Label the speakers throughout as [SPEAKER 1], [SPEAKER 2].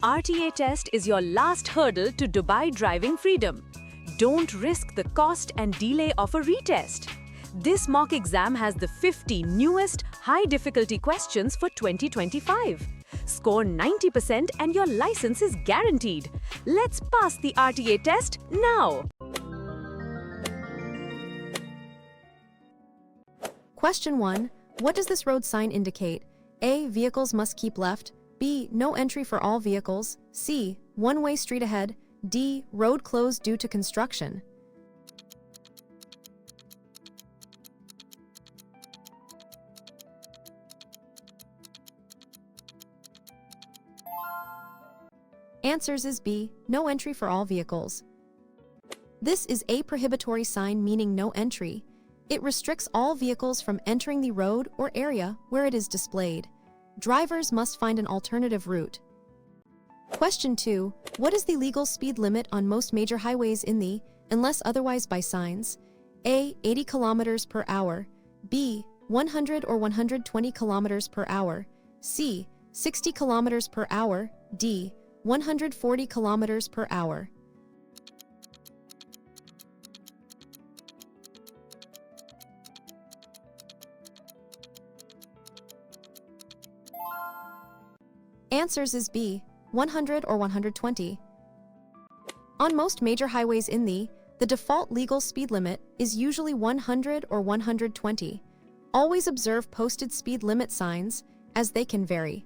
[SPEAKER 1] RTA test is your last hurdle to Dubai driving freedom. Don't risk the cost and delay of a retest. This mock exam has the 50 newest high-difficulty questions for 2025. Score 90% and your license is guaranteed. Let's pass the RTA test now.
[SPEAKER 2] Question 1. What does this road sign indicate? A. Vehicles must keep left. B. No entry for all vehicles. C. One-way street ahead. D. Road closed due to construction. Answers is B. No entry for all vehicles. This is a prohibitory sign meaning no entry. It restricts all vehicles from entering the road or area where it is displayed. Drivers must find an alternative route. Question 2. What is the legal speed limit on most major highways in the, unless otherwise by signs? A. 80 kilometers per hour. B. 100 or 120 kilometers per hour. C. 60 kilometers per hour. D. 140 kilometers per hour. Answers is B. 100 or 120. On most major highways in the default legal speed limit is usually 100 or 120. Always observe posted speed limit signs, as they can vary.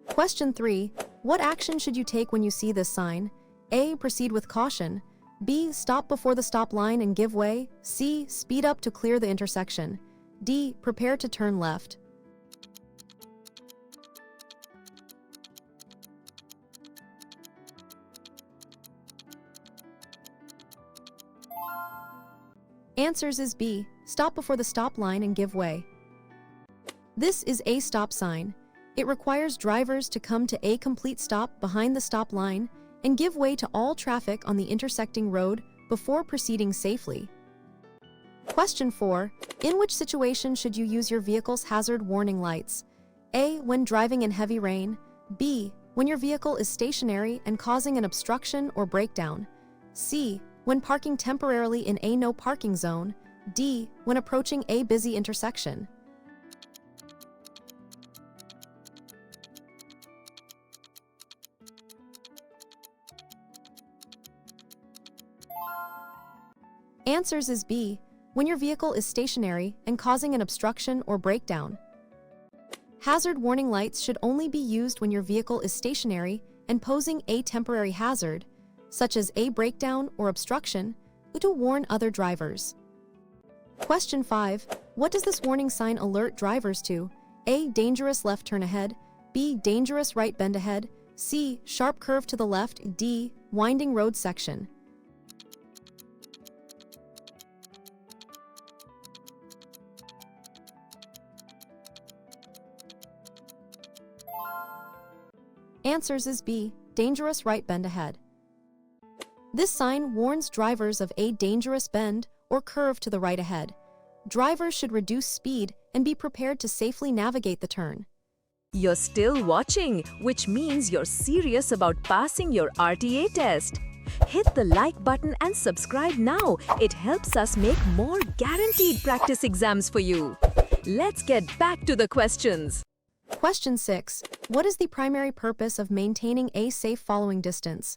[SPEAKER 2] Question 3. What action should you take when you see this sign? A. Proceed with caution. B. Stop before the stop line and give way. C. Speed up to clear the intersection. D. Prepare to turn left. Answers is B. Stop before the stop line and give way. This is a stop sign. It requires drivers to come to a complete stop behind the stop line and give way to all traffic on the intersecting road before proceeding safely. Question 4. In which situation should you use your vehicle's hazard warning lights? A. When driving in heavy rain. B. When your vehicle is stationary and causing an obstruction or breakdown. C. When parking temporarily in a no parking zone. D. When approaching a busy intersection. Answers is B. When your vehicle is stationary and causing an obstruction or breakdown. Hazard warning lights should only be used when your vehicle is stationary and posing a temporary hazard, such as a breakdown or obstruction, to warn other drivers. Question 5. What does this warning sign alert drivers to? A. Dangerous left turn ahead. B. Dangerous right bend ahead. C. Sharp curve to the left. D. Winding road section. Answers is B. Dangerous right bend ahead. This sign warns drivers of a dangerous bend or curve to the right ahead. Drivers should reduce speed and be prepared to safely navigate the turn.
[SPEAKER 1] You're still watching, which means you're serious about passing your RTA test. Hit the like button and subscribe now. It helps us make more guaranteed practice exams for you. Let's get back to the questions.
[SPEAKER 2] Question 6. What is the primary purpose of maintaining a safe following distance?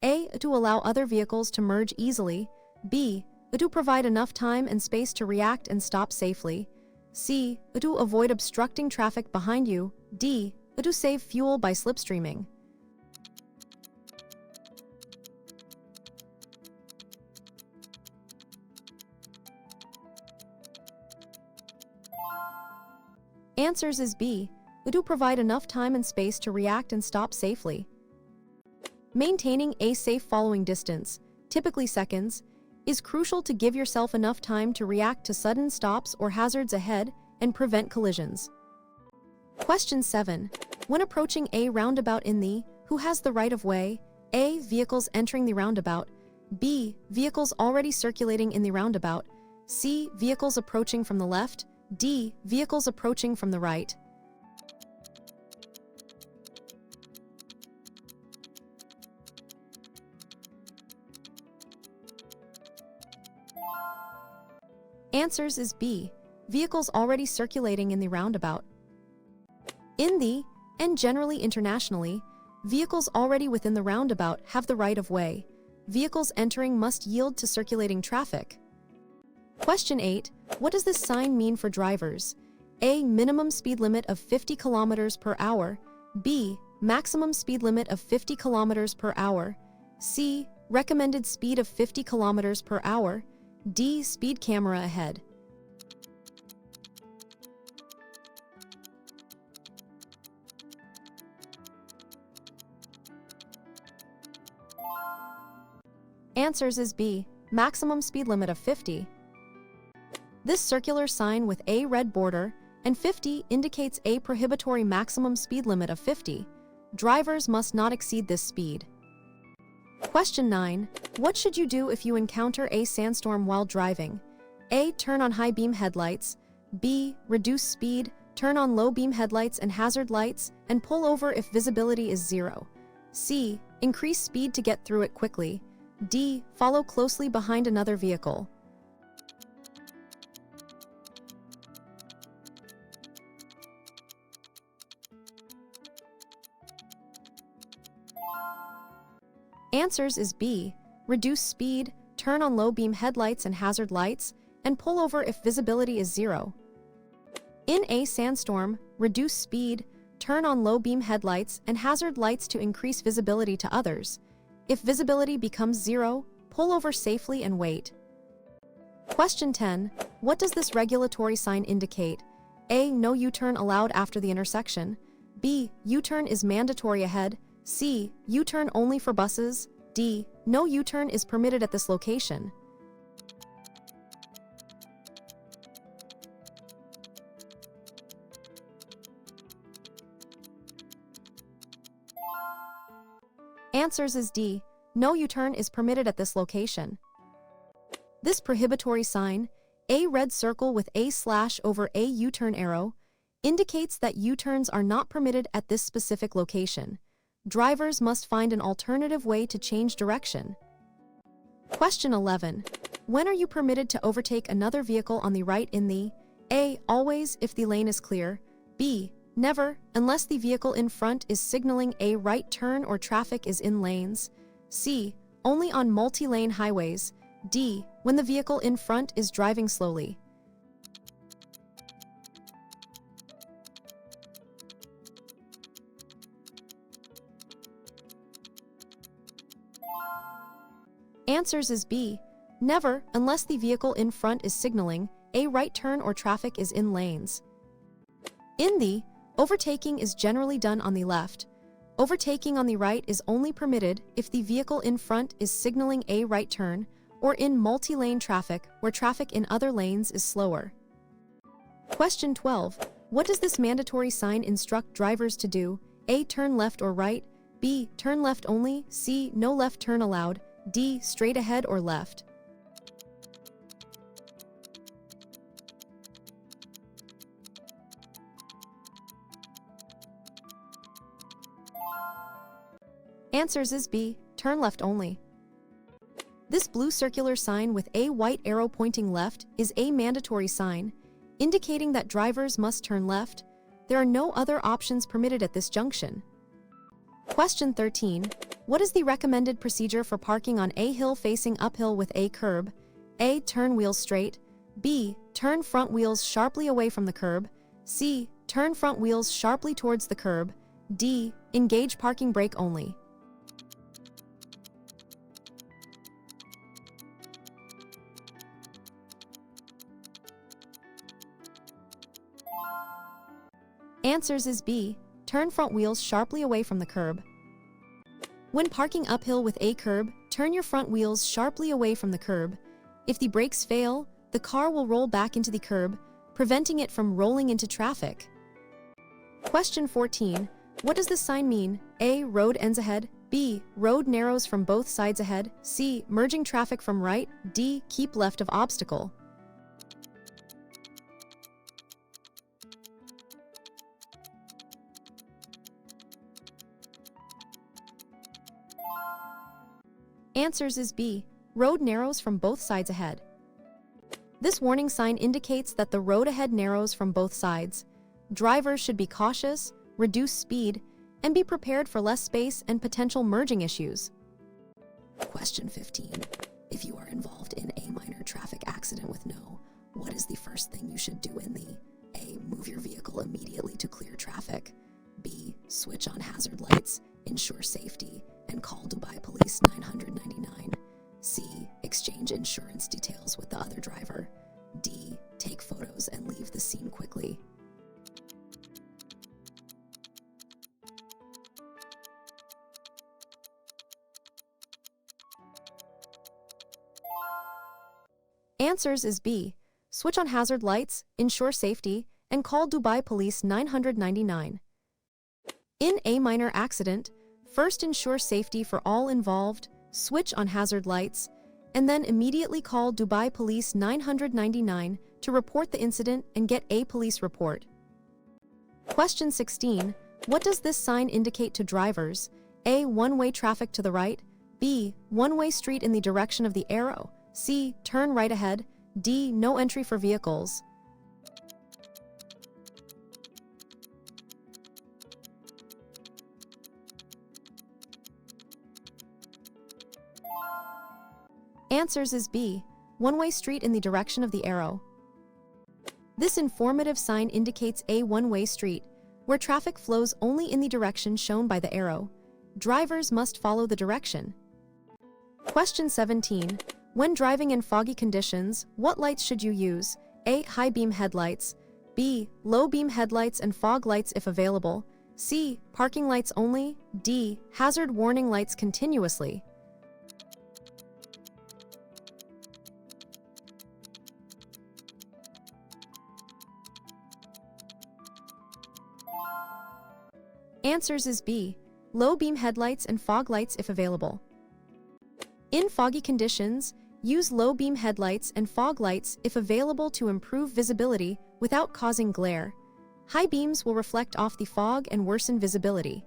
[SPEAKER 2] A. To allow other vehicles to merge easily. B. To provide enough time and space to react and stop safely. C. To avoid obstructing traffic behind you. D. To save fuel by slipstreaming. Answers is B. To provide enough time and space to react and stop safely. Maintaining a safe following distance, typically seconds, is crucial to give yourself enough time to react to sudden stops or hazards ahead and prevent collisions. Question 7. When approaching a roundabout in the, who has the right of way? A. Vehicles entering the roundabout. B. Vehicles already circulating in the roundabout. C. Vehicles approaching from the left. D. Vehicles approaching from the right. Answers is B. Vehicles already circulating in the roundabout. In the, and generally internationally, vehicles already within the roundabout have the right of way. Vehicles entering must yield to circulating traffic. Question 8. What does this sign mean for drivers? A. Minimum speed limit of 50 kilometers per hour. B. Maximum speed limit of 50 kilometers per hour. C. Recommended speed of 50 kilometers per hour. D. Speed camera ahead. Answers is B. Maximum speed limit of 50. This circular sign with a red border and 50 indicates a prohibitory maximum speed limit of 50. Drivers must not exceed this speed. Question 9. What should you do if you encounter a sandstorm while driving? A. Turn on high beam headlights. B. Reduce speed, turn on low beam headlights and hazard lights, and pull over if visibility is 0. C. Increase speed to get through it quickly. D. Follow closely behind another vehicle. Answers is B. Reduce speed, turn on low beam headlights and hazard lights, and pull over if visibility is 0. In a sandstorm, reduce speed, turn on low beam headlights and hazard lights to increase visibility to others. If visibility becomes 0, pull over safely and wait. Question 10. What does this regulatory sign indicate? A. No U-turn allowed after the intersection. B. U-turn is mandatory ahead. C. U-turn only for buses. D. No U-turn is permitted at this location. Answers is D. No U-turn is permitted at this location. This prohibitory sign, a red circle with a slash over a U-turn arrow, indicates that U-turns are not permitted at this specific location. Drivers must find an alternative way to change direction. Question 11. When are you permitted to overtake another vehicle on the right in the A. Always if the lane is clear. B. Never, unless the vehicle in front is signaling a right turn or traffic is in lanes. C. Only on multi-lane highways. D. When the vehicle in front is driving slowly. Answers is B. Never, unless the vehicle in front is signaling a right turn or traffic is in lanes. In the, overtaking is generally done on the left. Overtaking on the right is only permitted if the vehicle in front is signaling a right turn or in multi-lane traffic where traffic in other lanes is slower. Question 12. What does this mandatory sign instruct drivers to do? A. Turn left or right. B. Turn left only. C. No left turn allowed. D. Straight ahead or left. Answers is B. Turn left only. This blue circular sign with a white arrow pointing left is a mandatory sign, indicating that drivers must turn left. There are no other options permitted at this junction. Question 13. What is the recommended procedure for parking on a hill facing uphill with a curb? A. Turn wheels straight. B. Turn front wheels sharply away from the curb. C. Turn front wheels sharply towards the curb. D. Engage parking brake only. Answers is B. Turn front wheels sharply away from the curb. When parking uphill with a curb, turn your front wheels sharply away from the curb. If the brakes fail, the car will roll back into the curb, preventing it from rolling into traffic. Question 14. What does this sign mean? A. Road ends ahead. B. Road narrows from both sides ahead. C. Merging traffic from right. D. Keep left of obstacle. Answers is B. Road narrows from both sides ahead. This warning sign indicates that the road ahead narrows from both sides. Drivers should be cautious, reduce speed, and be prepared for less space and potential merging issues.
[SPEAKER 3] Question 15. If you are involved in a minor traffic accident with no, what is the first thing you should do in the A. Move your vehicle immediately to clear traffic. B. Switch on hazard lights, ensure safety, and call Dubai Police 999. C. Exchange insurance details with the other driver. D. Take photos and leave the scene quickly.
[SPEAKER 2] Answers is B. Switch on hazard lights, ensure safety, and call Dubai Police 999. In a minor accident, first ensure safety for all involved, switch on hazard lights, and then immediately call Dubai Police 999 to report the incident and get a police report. Question 16. What does this sign indicate to drivers? A. One-way traffic to the right. B. One-way street in the direction of the arrow. C. Turn right ahead. D. No entry for vehicles. Answers is B. One-way street in the direction of the arrow. This informative sign indicates a one-way street, where traffic flows only in the direction shown by the arrow. Drivers must follow the direction. Question 17. When driving in foggy conditions, what lights should you use? A. High beam headlights. B. Low beam headlights and fog lights if available. C. Parking lights only. D. Hazard warning lights continuously. Answers is B. Low beam headlights and fog lights if available. In foggy conditions, use low beam headlights and fog lights if available to improve visibility without causing glare. High beams will reflect off the fog and worsen visibility.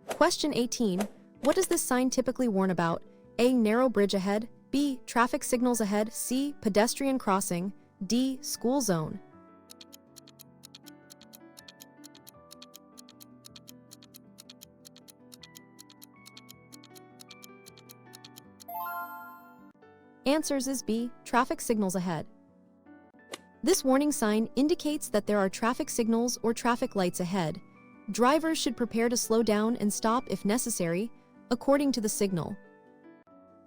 [SPEAKER 2] Question 18. What does this sign typically warn about? A. Narrow bridge ahead. B. Traffic signals ahead. C. Pedestrian crossing. D. School zone. Answers is B. Traffic signals ahead. This warning sign indicates that there are traffic signals or traffic lights ahead. Drivers should prepare to slow down and stop if necessary, according to the signal.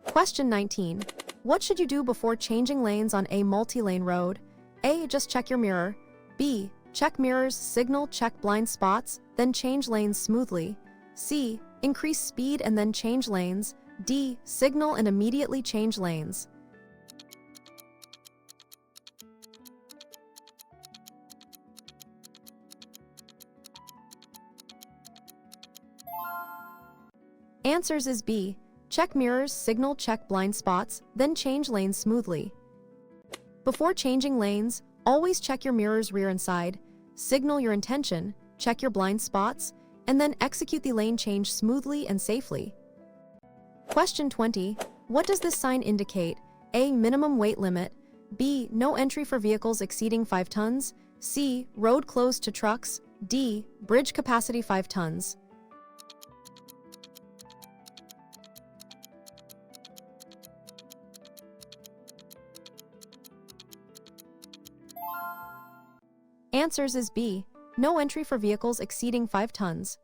[SPEAKER 2] Question 19. What should you do before changing lanes on a multi-lane road? A. Just check your mirror. B. Check mirrors, signal, check blind spots, then change lanes smoothly. C. Increase speed and then change lanes. D. Signal and immediately change lanes. Answers is B. Check mirrors, signal, check blind spots, then change lanes smoothly. Before changing lanes, always check your mirrors rear and side, signal your intention, check your blind spots, and then execute the lane change smoothly and safely. Question 20. What does this sign indicate? A. Minimum weight limit. B. No entry for vehicles exceeding 5 tons. C. Road closed to trucks. D. Bridge capacity 5 tons. Answers is B. No entry for vehicles exceeding 5 tons.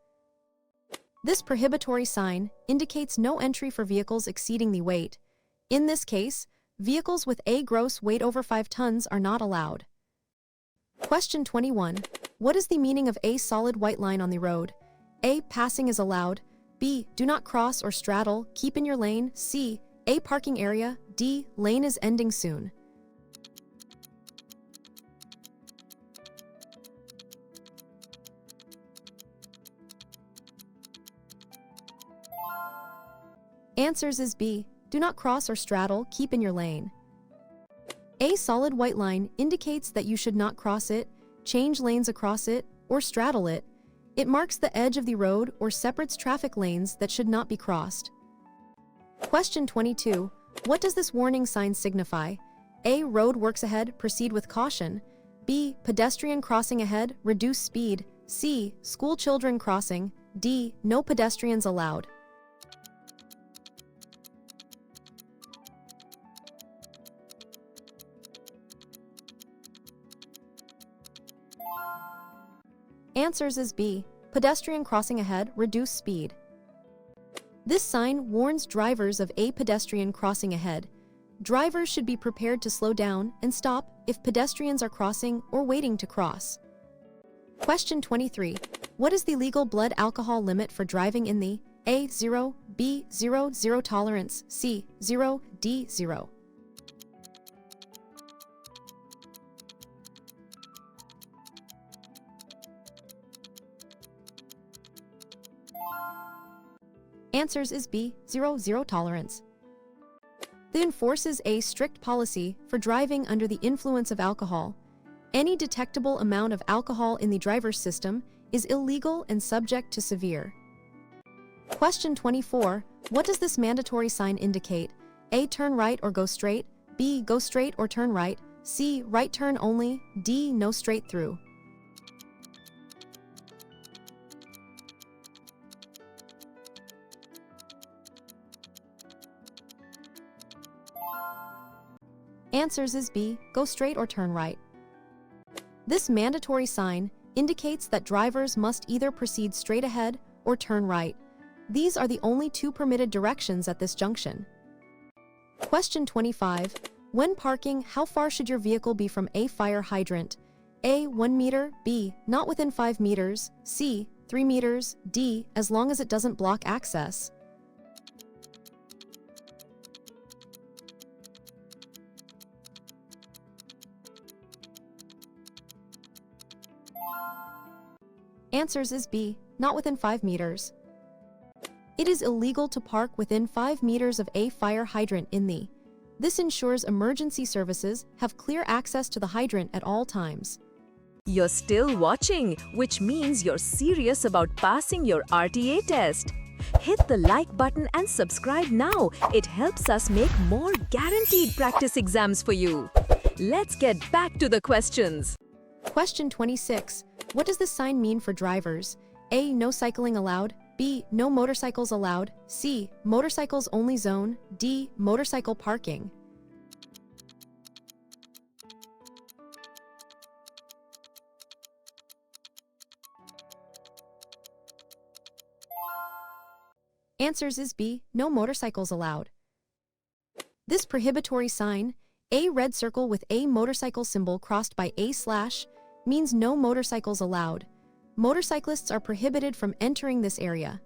[SPEAKER 2] This prohibitory sign indicates no entry for vehicles exceeding the weight. In this case, vehicles with a gross weight over 5 tons are not allowed. Question 21. What is the meaning of a solid white line on the road? A. Passing is allowed. B. Do not cross or straddle, keep in your lane. C. A parking area. D. Lane is ending soon. Answers is B. Do not cross or straddle, keep in your lane. A solid white line indicates that you should not cross it, change lanes across it, or straddle it. It marks the edge of the road or separates traffic lanes that should not be crossed. Question 22. What does this warning sign signify? A. Road works ahead, proceed with caution. B. Pedestrian crossing ahead, reduce speed. C. School children crossing. D. No pedestrians allowed. Answers is B. Pedestrian crossing ahead, reduce speed. This sign warns drivers of a pedestrian crossing ahead. Drivers should be prepared to slow down and stop if pedestrians are crossing or waiting to cross. Question 23. What is the legal blood alcohol limit for driving in the A. 0, B. 0, 0 tolerance, C. 0, D. 0? Answers is B. 0, 0 tolerance. It enforces a strict policy for driving under the influence of alcohol. Any detectable amount of alcohol in the driver's system is illegal and subject to severe. Question 24. What does this mandatory sign indicate? A. Turn right or go straight. B. Go straight or turn right. C. Right turn only. D. No straight through. Answers is B. Go straight or turn right. This mandatory sign indicates that drivers must either proceed straight ahead or turn right. These are the only two permitted directions at this junction. Question 25. When parking, how far should your vehicle be from a fire hydrant? A. 1 meter. B. Not within 5 meters. C. 3 meters. D. As long as it doesn't block access. Answers is B. Not within 5 meters. It is illegal to park within 5 meters of a fire hydrant in the. This ensures emergency services have clear access to the hydrant at all times.
[SPEAKER 1] You're still watching, which means you're serious about passing your RTA test. Hit the like button and subscribe now. It helps us make more guaranteed practice exams for you. Let's get back to the questions.
[SPEAKER 2] Question 26. What does this sign mean for drivers? A. No cycling allowed. B. No motorcycles allowed. C. Motorcycles only zone. D. Motorcycle parking. Answers is B. No motorcycles allowed. This prohibitory sign, a red circle with a motorcycle symbol crossed by a slash, means no motorcycles allowed. Motorcyclists are prohibited from entering this area.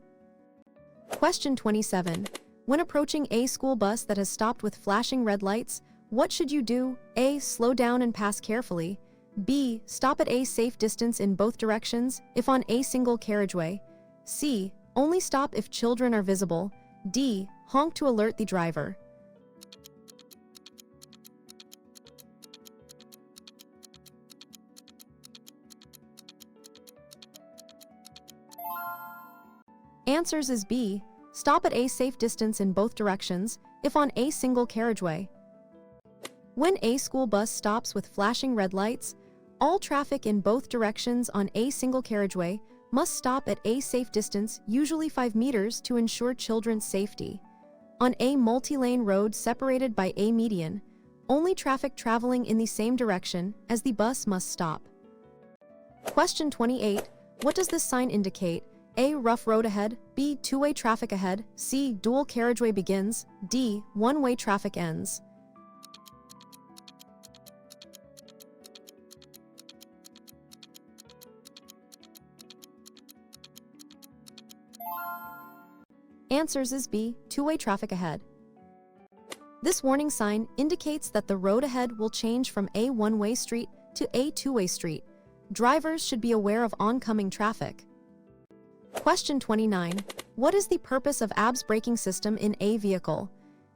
[SPEAKER 2] Question 27. When approaching a school bus that has stopped with flashing red lights, what should you do? A. Slow down and pass carefully. B. Stop at a safe distance in both directions if on a single carriageway. C. Only stop if children are visible. D. Honk to alert the driver. Answers is B. Stop at a safe distance in both directions if on a single carriageway. When a school bus stops with flashing red lights, all traffic in both directions on a single carriageway must stop at a safe distance, usually 5 meters, to ensure children's safety. On a multi-lane road separated by a median, only traffic traveling in the same direction as the bus must stop. Question 28. What does this sign indicate? A. Rough road ahead. B. Two-way traffic ahead. C. Dual carriageway begins. D. One-way traffic ends. Answers is B. Two-way traffic ahead. This warning sign indicates that the road ahead will change from a one-way street to a two-way street. Drivers should be aware of oncoming traffic. Question 29. What is the purpose of ABS braking system in a vehicle?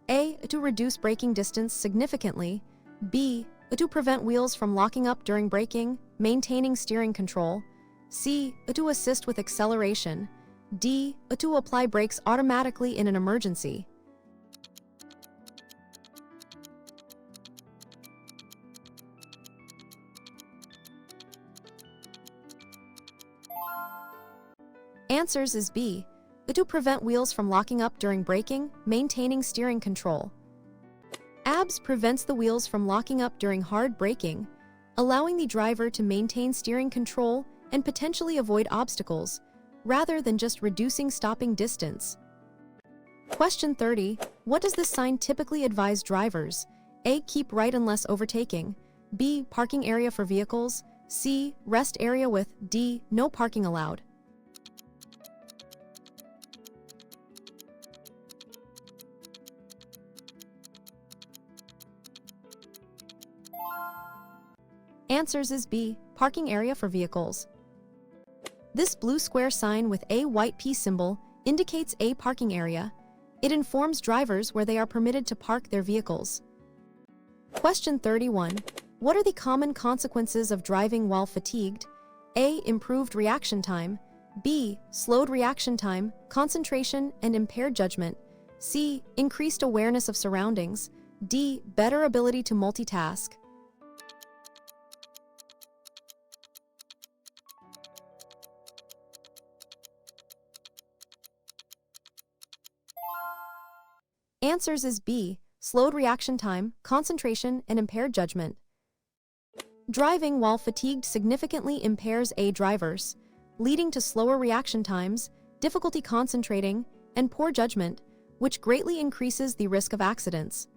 [SPEAKER 2] A. To reduce braking distance significantly. B. To prevent wheels from locking up during braking, maintaining steering control. C. To assist with acceleration. D. To apply brakes automatically in an emergency. Answers is B. To prevent wheels from locking up during braking, maintaining steering control. ABS prevents the wheels from locking up during hard braking, allowing the driver to maintain steering control and potentially avoid obstacles, rather than just reducing stopping distance. Question 30. What does this sign typically advise drivers? A. Keep right unless overtaking. B. Parking area for vehicles. C. Rest area with. D. No parking allowed. Answers is B. Parking area for vehicles. This blue square sign with a white P symbol indicates a parking area. It informs drivers where they are permitted to park their vehicles. Question 31. What are the common consequences of driving while fatigued? A. Improved reaction time. B. Slowed reaction time, concentration, and impaired judgment. C. Increased awareness of surroundings. D. Better ability to multitask. Answers is B. Slowed reaction time, concentration, and impaired judgment. Driving while fatigued significantly impairs a drivers, leading to slower reaction times, difficulty concentrating, and poor judgment, which greatly increases the risk of accidents.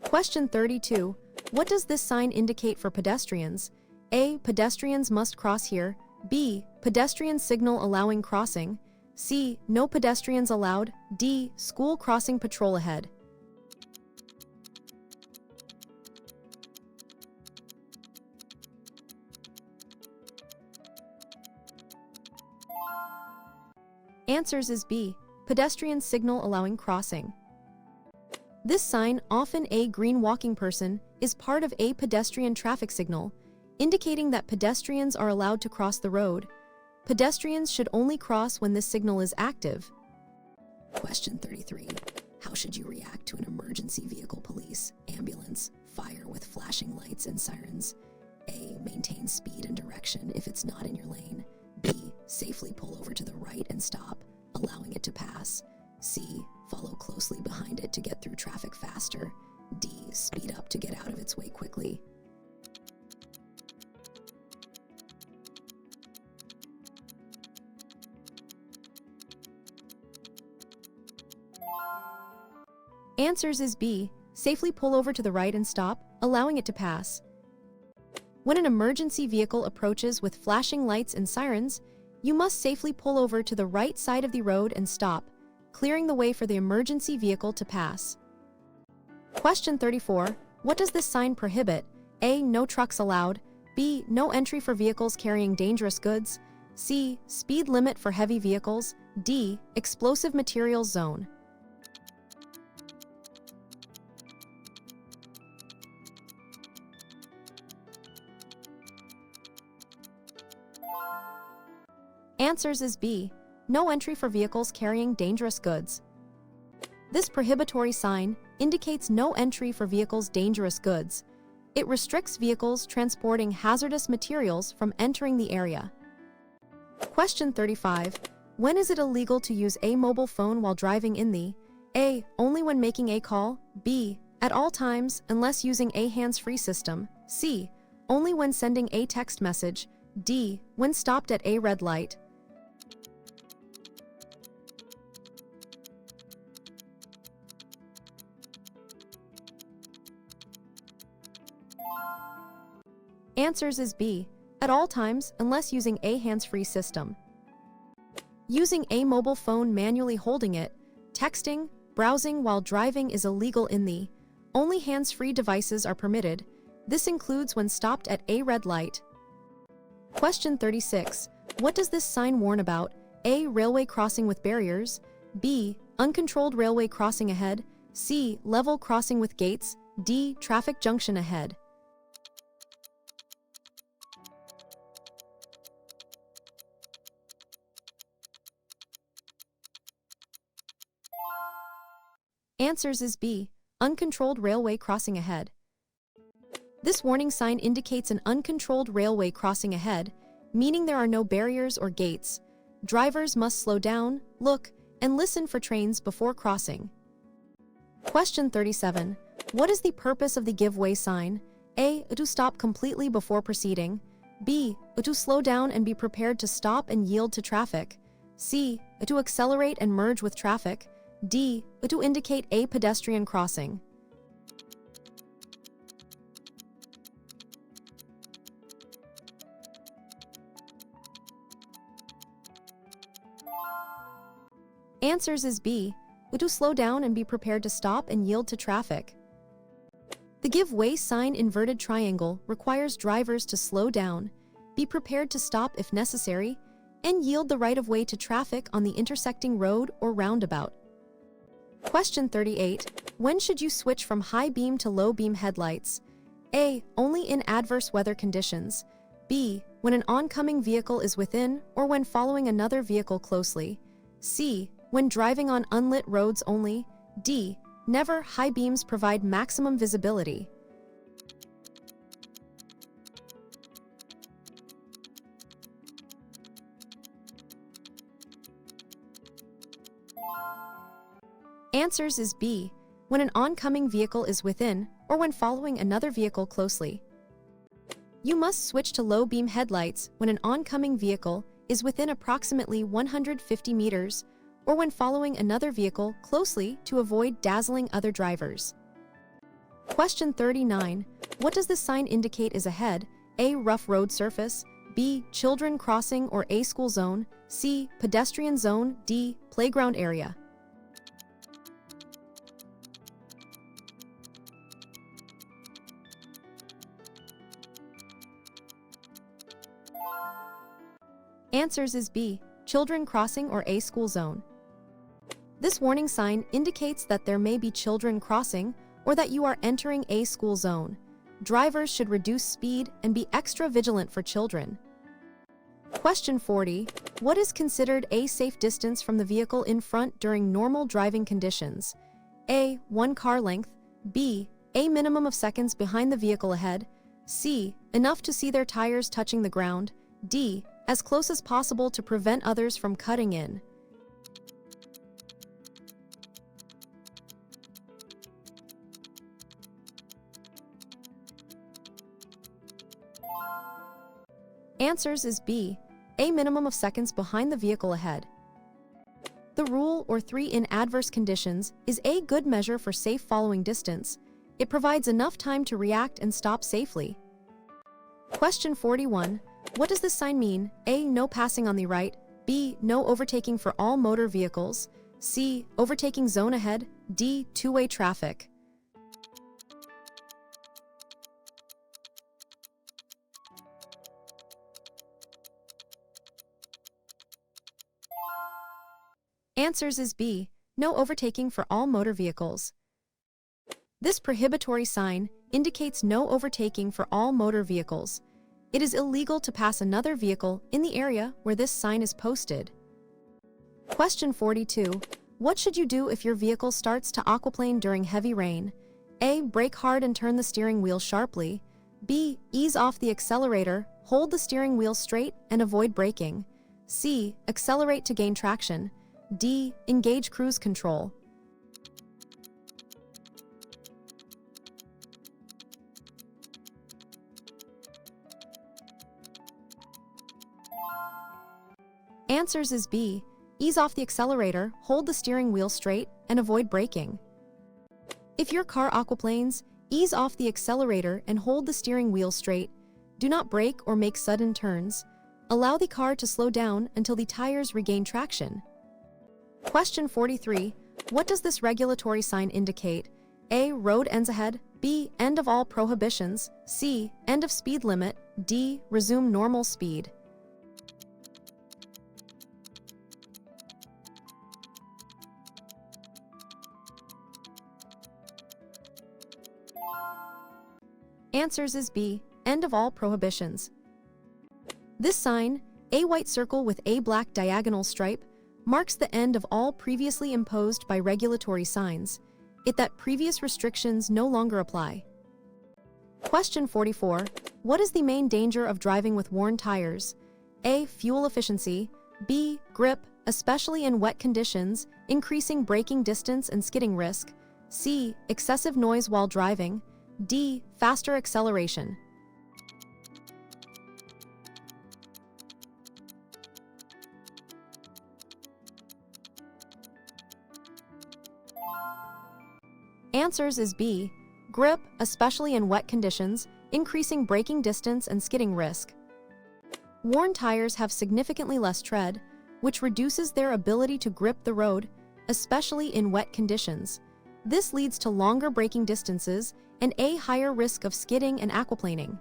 [SPEAKER 2] Question 32. What does this sign indicate for pedestrians? A. Pedestrians must cross here. B. Pedestrian signal allowing crossing. C. No pedestrians allowed. D. School crossing patrol ahead. Answers is B. Pedestrian signal allowing crossing. This sign, often a green walking person, is part of a pedestrian traffic signal, indicating that pedestrians are allowed to cross the road. Pedestrians should only cross when this signal is active.
[SPEAKER 3] Question 33. How should you react to an emergency vehicle, police, ambulance, fire with flashing lights and sirens? A. Maintain speed and direction if it's not in your lane. B. Safely pull over to the right and stop, allowing it to pass. C. Follow closely behind it to get through traffic faster. D. Speed up to get out of its way quickly.
[SPEAKER 2] Answers is B. Safely pull over to the right and stop, allowing it to pass. When an emergency vehicle approaches with flashing lights and sirens, you must safely pull over to the right side of the road and stop, clearing the way for the emergency vehicle to pass. Question 34. What does this sign prohibit? A. No trucks allowed. B. No entry for vehicles carrying dangerous goods. C. Speed limit for heavy vehicles. D. Explosive materials zone. Answers is B. No entry for vehicles carrying dangerous goods. This prohibitory sign indicates no entry for vehicles' dangerous goods. It restricts vehicles transporting hazardous materials from entering the area. Question 35. When is it illegal to use a mobile phone while driving in the A. Only when making a call. B. At all times unless using a hands-free system. C. Only when sending a text message. D. When stopped at a red light. Answers is B. At all times unless using a hands-free system. Using a mobile phone manually holding it, texting, browsing while driving is illegal in the only hands-free devices are permitted. This includes when stopped at a red light. Question 36. What does this sign warn about? A. Railway crossing with barriers. B. Uncontrolled railway crossing ahead. C. Level crossing with gates. D. Traffic junction ahead. Answers is B. Uncontrolled railway crossing ahead. This warning sign indicates an uncontrolled railway crossing ahead, meaning there are no barriers or gates. Drivers must slow down, look, and listen for trains before crossing. Question 37. What is the purpose of the give way sign? A. To stop completely before proceeding. B. To slow down and be prepared to stop and yield to traffic. C. To accelerate and merge with traffic. D. To indicate a pedestrian crossing. Answers is B. To slow down and be prepared to stop and yield to traffic. The give way sign inverted triangle requires drivers to slow down, be prepared to stop if necessary, and yield the right of way to traffic on the intersecting road or roundabout. Question 38. When should you switch from high beam to low beam headlights? A. Only in adverse weather conditions. B. When an oncoming vehicle is within or when following another vehicle closely. C. When driving on unlit roads only. D. Never. High beams provide maximum visibility. Answers is B. When an oncoming vehicle is within or when following another vehicle closely. You must switch to low beam headlights when an oncoming vehicle is within approximately 150 meters or when following another vehicle closely to avoid dazzling other drivers. Question 39. What does this sign indicate is ahead? A. Rough road surface. B. Children crossing or a school zone. C. Pedestrian zone. D. Playground area. Answers is B. Children crossing or a school zone. This warning sign indicates that there may be children crossing or that you are entering a school zone. Drivers should reduce speed and be extra vigilant for children. Question 40. What is considered a safe distance from the vehicle in front during normal driving conditions? A. 1 car length. B. A minimum of seconds behind the vehicle ahead. C. Enough to see their tires touching the ground. D. As close as possible to prevent others from cutting in. Answers is B. A minimum of seconds behind the vehicle ahead. The rule or 3 in adverse conditions is a good measure for safe following distance. It provides enough time to react and stop safely. Question 41. What does this sign mean? A. No passing on the right. B. No overtaking for all motor vehicles. C. Overtaking zone ahead. D. Two-way traffic. Answers is B. No overtaking for all motor vehicles. This prohibitory sign indicates no overtaking for all motor vehicles. It is illegal to pass another vehicle in the area where this sign is posted. Question 42. What should you do if your vehicle starts to aquaplane during heavy rain? A. Brake hard and turn the steering wheel sharply. B. Ease off the accelerator, hold the steering wheel straight and avoid braking. C. Accelerate to gain traction. D. Engage cruise control. Answers is B. Ease off the accelerator, hold the steering wheel straight, and avoid braking. If your car aquaplanes, ease off the accelerator and hold the steering wheel straight. Do not brake or make sudden turns. Allow the car to slow down until the tires regain traction. Question 43. What does this regulatory sign indicate? A. Road ends ahead. B. End of all prohibitions. C. End of speed limit. D. Resume normal speed. Answers is B. End of all prohibitions. This sign, a white circle with a black diagonal stripe, marks the end of all previously imposed by regulatory signs. It that previous restrictions no longer apply. Question 44. What is the main danger of driving with worn tires? A. Fuel efficiency. B. Grip, especially in wet conditions, increasing braking distance and skidding risk. C. Excessive noise while driving. D. Faster acceleration. Answers is B. Grip, especially in wet conditions, increasing braking distance and skidding risk. Worn tires have significantly less tread, which reduces their ability to grip the road, especially in wet conditions. This leads to longer braking distances and a higher risk of skidding and aquaplaning.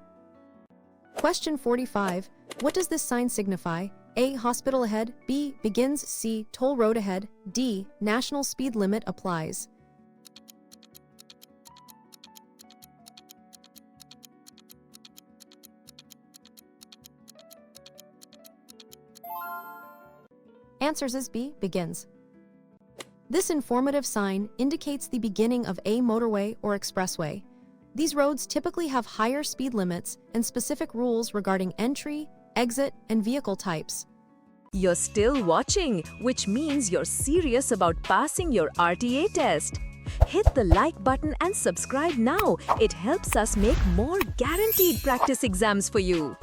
[SPEAKER 2] Question 45. What does this sign signify? A. Hospital ahead. B. Begins. C. Toll road ahead. D. National speed limit applies. Answers is B. Begins. This informative sign indicates the beginning of a motorway or expressway. These roads typically have higher speed limits and specific rules regarding entry, exit, and vehicle types.
[SPEAKER 1] You're still watching, which means you're serious about passing your RTA test. Hit the like button and subscribe now. It helps us make more guaranteed practice exams for you.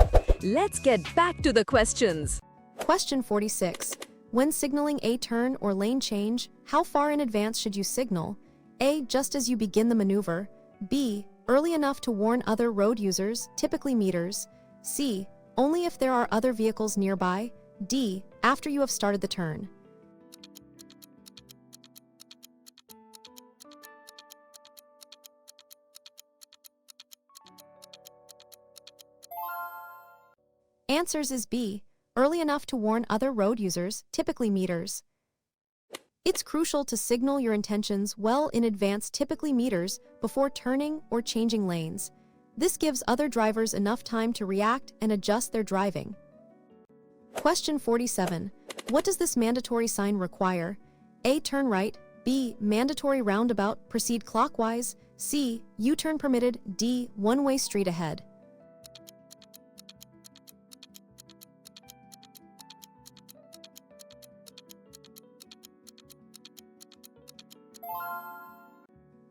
[SPEAKER 1] Let's get back to the questions.
[SPEAKER 2] Question 46. When signaling a turn or lane change, how far in advance should you signal? A. Just as you begin the maneuver. B. Early enough to warn other road users, typically meters. C. Only if there are other vehicles nearby. D. After you have started the turn. Answers is B. Early enough to warn other road users, typically meters. It's crucial to signal your intentions well in advance, typically meters, before turning or changing lanes. This gives other drivers enough time to react and adjust their driving. Question 47. What does this mandatory sign require? A. Turn right. B. Mandatory roundabout, proceed clockwise. C. U-turn permitted. D. One-way street ahead.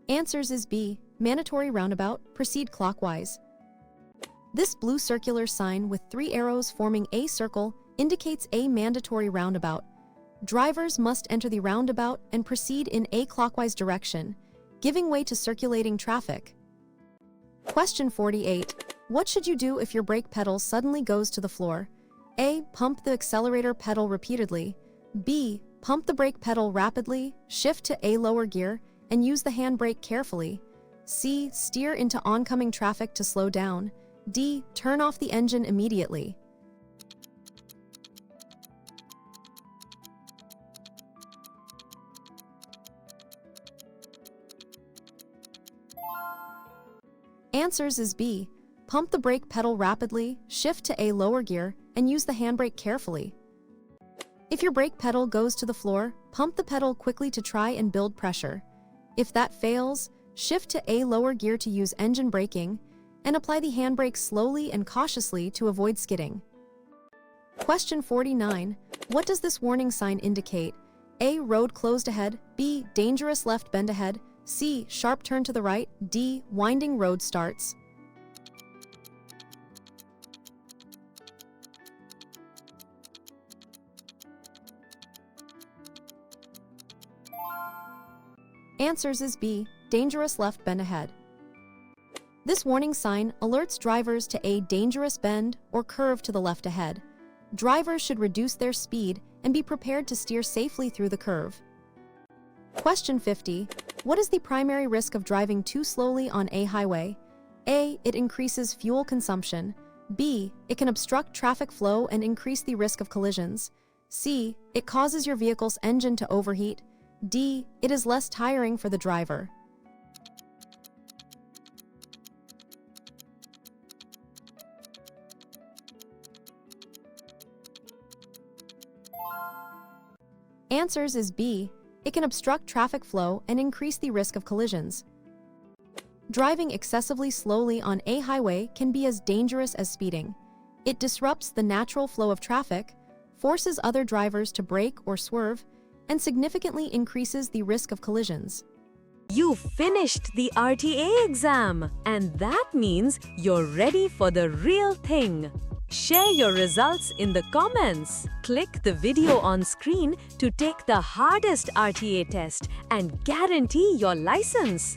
[SPEAKER 2] Answers is B. Mandatory roundabout, proceed clockwise. This blue circular sign with 3 arrows forming a circle indicates a mandatory roundabout. Drivers must enter the roundabout and proceed in a clockwise direction, giving way to circulating traffic. Question 48. What should you do if your brake pedal suddenly goes to the floor? A. Pump the accelerator pedal repeatedly. B. Pump the brake pedal rapidly, shift to a lower gear, and use the handbrake carefully. C. Steer into oncoming traffic to slow down. D. Turn off the engine immediately. Answers is B. Pump the brake pedal rapidly, shift to a lower gear, and use the handbrake carefully. If your brake pedal goes to the floor, pump the pedal quickly to try and build pressure. If that fails, shift to a lower gear to use engine braking, and apply the handbrake slowly and cautiously to avoid skidding. Question 49. What does this warning sign indicate? A. Road closed ahead. B. Dangerous left bend ahead. C. Sharp turn to the right. D. Winding road starts. Answers is B. Dangerous left bend ahead. This warning sign alerts drivers to a dangerous bend or curve to the left ahead. Drivers should reduce their speed and be prepared to steer safely through the curve. Question 50. What is the primary risk of driving too slowly on a highway? A. It increases fuel consumption. B. It can obstruct traffic flow and increase the risk of collisions. C. It causes your vehicle's engine to overheat. D. It is less tiring for the driver. Answers is B. It can obstruct traffic flow and increase the risk of collisions. Driving excessively slowly on a highway can be as dangerous as speeding. It disrupts the natural flow of traffic, forces other drivers to brake or swerve, and significantly increases the risk of collisions.
[SPEAKER 1] You finished the RTA exam, and that means you're ready for the real thing. Share your results in the comments. Click the video on screen to take the hardest RTA test and guarantee your license.